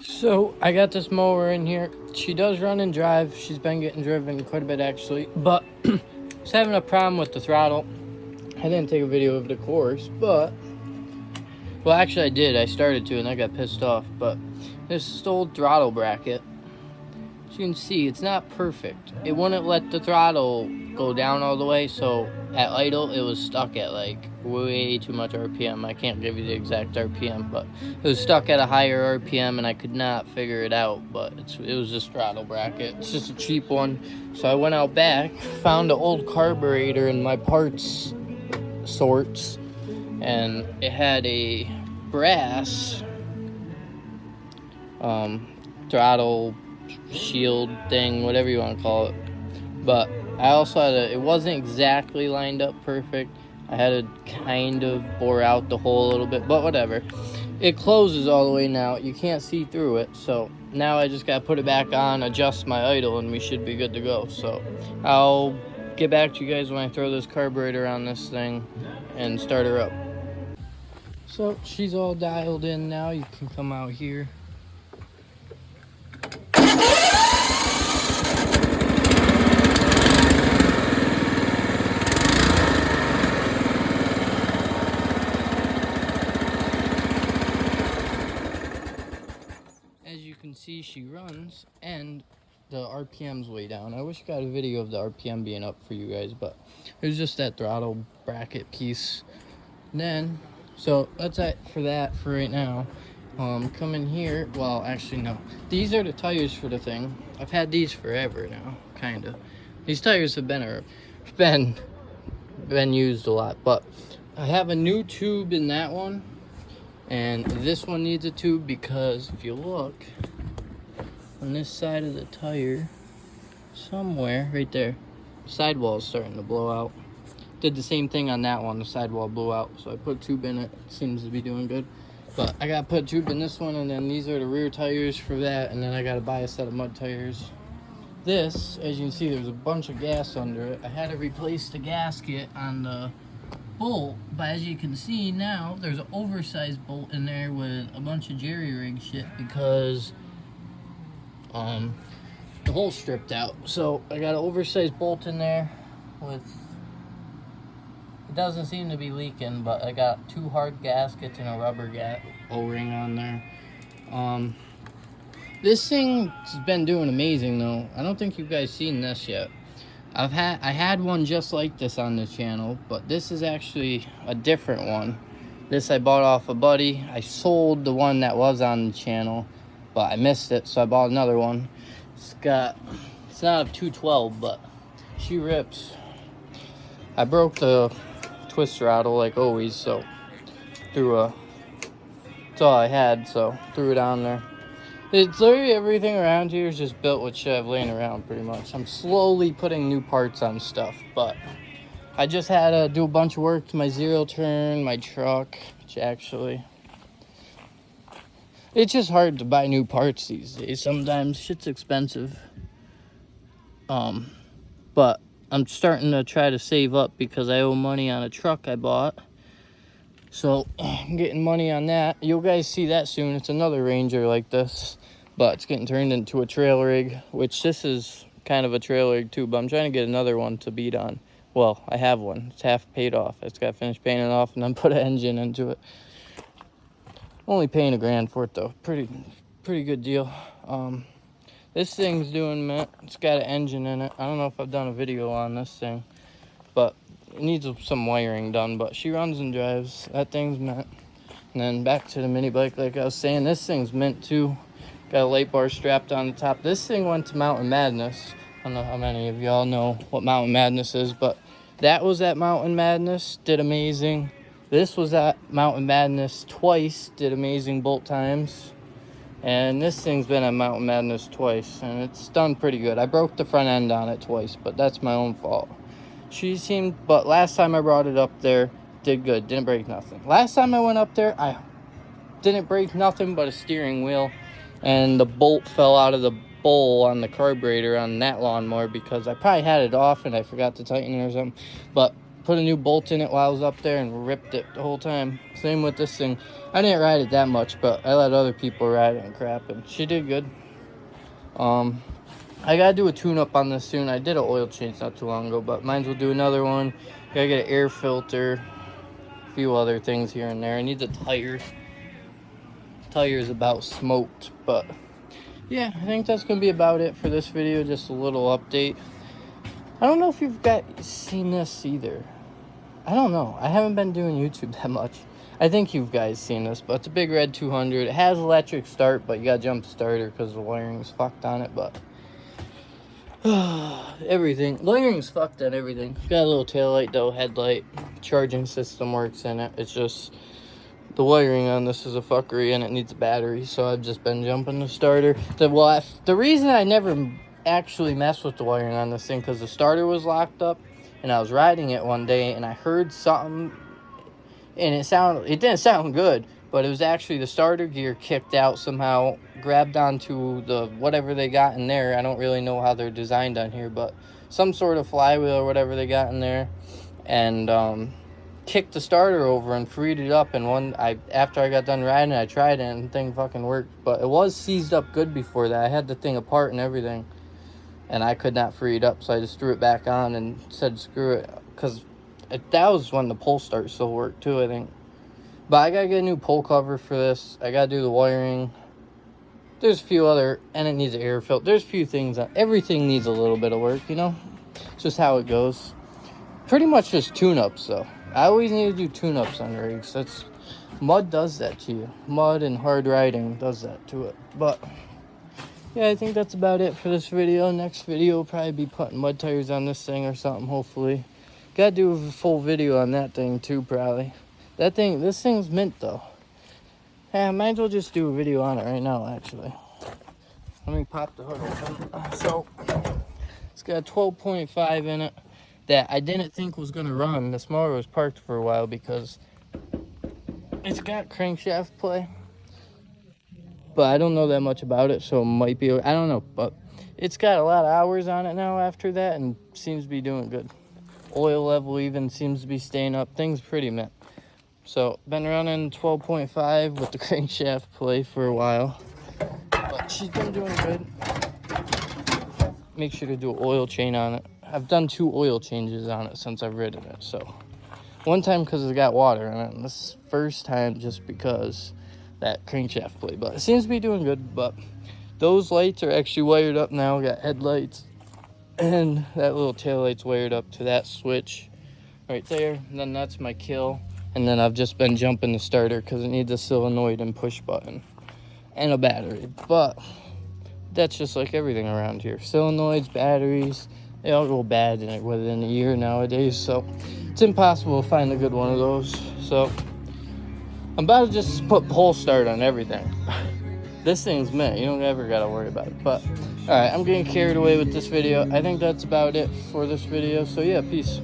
So I got this mower in here. She does run and drive. She's been getting driven quite a bit actually, but it's having a problem with the throttle. I didn't take a video of it, of course, but well, actually I did. I started to and I got pissed off. But this old throttle bracket, as you can see, it's not perfect. It wouldn't let the throttle go down all the way, so at idle it was stuck at like way too much RPM. I can't give you the exact RPM, but it was stuck at a higher RPM and I could not figure it out. But it was this throttle bracket. It's just a cheap one. So I went out back, found an old carburetor in my parts sorts, and it had a brass throttle shield thing, whatever you want to call it. But I also had it wasn't exactly lined up perfect. I had to kind of bore out the hole a little bit, but whatever. It closes all the way now. You can't see through it, so now I just got to put it back on, adjust my idle, and we should be good to go. So I'll get back to you guys when I throw this carburetor on this thing and start her up. So she's all dialed in now. You can come out here. As you can see, she runs and the RPM's way down. I wish I got a video of the RPM being up for you guys, but it was just that throttle bracket piece. And then, so that's it for that for right now. Come in here. Well, actually, no. These are the tires for the thing. I've had these forever now, kind of. These tires have been used a lot, but I have a new tube in that one. And this one needs a tube because if you look on this side of the tire, somewhere right there, sidewall is starting to blow out. Did the same thing on that one, the sidewall blew out, so I put a tube in it. It seems to be doing good. But I gotta put a tube in this one, and then these are the rear tires for that, and then I gotta buy a set of mud tires. This, as you can see, there's a bunch of gas under it. I had to replace the gasket on the bolt, but as you can see now, there's an oversized bolt in there with a bunch of jerry-rig shit because the hole stripped out. So I got an oversized bolt in there with, it doesn't seem to be leaking, but I got 2 hard gaskets and a rubber O-ring on there. This thing's been doing amazing though. I don't think you guys seen this yet. I had one just like this on the channel, but this is actually a different one. This I bought off a buddy. I sold the one that was on the channel, but I missed it, so I bought another one. It's not a 212, but she rips. I broke the twist throttle like always, so that's all I had, so threw it on there. It's literally everything around here is just built with shit I've laying around pretty much. I'm slowly putting new parts on stuff, but I just had to do a bunch of work to my zero turn, my truck, which actually, it's just hard to buy new parts these days. Sometimes shit's expensive. But I'm starting to try to save up because I owe money on a truck I bought. So I'm getting money on that. You'll guys see that soon. It's another Ranger like this, but it's getting turned into a trail rig, which this is kind of a trail rig too, but I'm trying to get another one to beat on. Well, I have one. It's half paid off. I just got to finish paying it off and then put an engine into it. Only paying $1,000 for it though. Pretty good deal. This thing's doing mint. It's got an engine in it. I don't know if I've done a video on this thing, but it needs some wiring done, but she runs and drives. That thing's mint. And then back to the mini bike, like I was saying, this thing's mint too. Got a light bar strapped on the top. This thing went to Mountain Madness. I don't know how many of y'all know what Mountain Madness is, but that was at Mountain Madness, did amazing. This was at Mountain Madness twice, did amazing bolt times. And this thing's been at Mountain Madness twice, and it's done pretty good. I broke the front end on it twice, but that's my own fault. But last time I brought it up there, did good, didn't break nothing. Last time I went up there, I didn't break nothing but a steering wheel, and the bolt fell out of the bowl on the carburetor on that lawnmower because I probably had it off and I forgot to tighten it or something. But put a new bolt in it while I was up there and ripped it the whole time. Same with this thing. I didn't ride it that much, but I let other people ride it and crap, and she did good. I gotta do a tune-up on this soon. I did an oil change not too long ago, but might as well do another one. Gotta get an air filter, a few other things here and there. I need the tire. Tire's about smoked, but yeah, I think that's gonna be about it for this video. Just a little update. I don't know if you've seen this either. I don't know. I haven't been doing YouTube that much. I think you guys seen this, but it's a big red 200. It has electric start, but you gotta jump the starter because the wiring's fucked on it. But everything, wiring's fucked on everything. Got a little taillight though, headlight, charging system works in it. It's just the wiring on this is a fuckery and it needs a battery. So I've just been jumping the starter. The reason I never actually messed with the wiring on this thing because the starter was locked up, and I was riding it one day and I heard something, and it didn't sound good, but it was actually the starter gear kicked out somehow, grabbed onto the whatever they got in there. I don't really know how they're designed on here, but some sort of flywheel or whatever they got in there, and kicked the starter over and freed it up. And after I got done riding it, I tried it and the thing fucking worked, but it was seized up good before that. I had the thing apart and everything, and I could not free it up, so I just threw it back on and said screw it, because that was when the pull start still worked too, I think. But I gotta get a new pull cover for this. I gotta do the wiring. There's a few other, and it needs an air filter. There's a few things everything needs a little bit of work, you know? It's just how it goes. Pretty much just tune-ups though. I always need to do tune-ups on rigs. Mud does that to you. Mud and hard riding does that to it. But yeah, I think that's about it for this video. Next video will probably be putting mud tires on this thing or something, hopefully. Gotta do a full video on that thing too, probably. This thing's mint though. Yeah, I might as well just do a video on it right now, actually. Let me pop the hood open. So, it's got a 12.5 in it that I didn't think was gonna run. This mower was parked for a while because it's got crankshaft play. But I don't know that much about it, so it might be, I don't know. But it's got a lot of hours on it now after that and seems to be doing good. Oil level even seems to be staying up. Things pretty mint. So, been running 12.5 with the crankshaft play for a while. But she's been doing good. Make sure to do an oil change on it. I've done 2 oil changes on it since I've ridden it. So, one time because it got water in it, and this first time just because that crankshaft play. But it seems to be doing good. But those lights are actually wired up now. Got headlights, and that little tail light's wired up to that switch right there. And then that's my kill. And then I've just been jumping the starter because it needs a solenoid and push button and a battery. But that's just like everything around here. Solenoids, batteries, they all go bad within a year nowadays. So it's impossible to find a good one of those. So I'm about to just put pull start on everything. This thing's mint. You don't ever got to worry about it. But all right, I'm getting carried away with this video. I think that's about it for this video. So yeah, peace.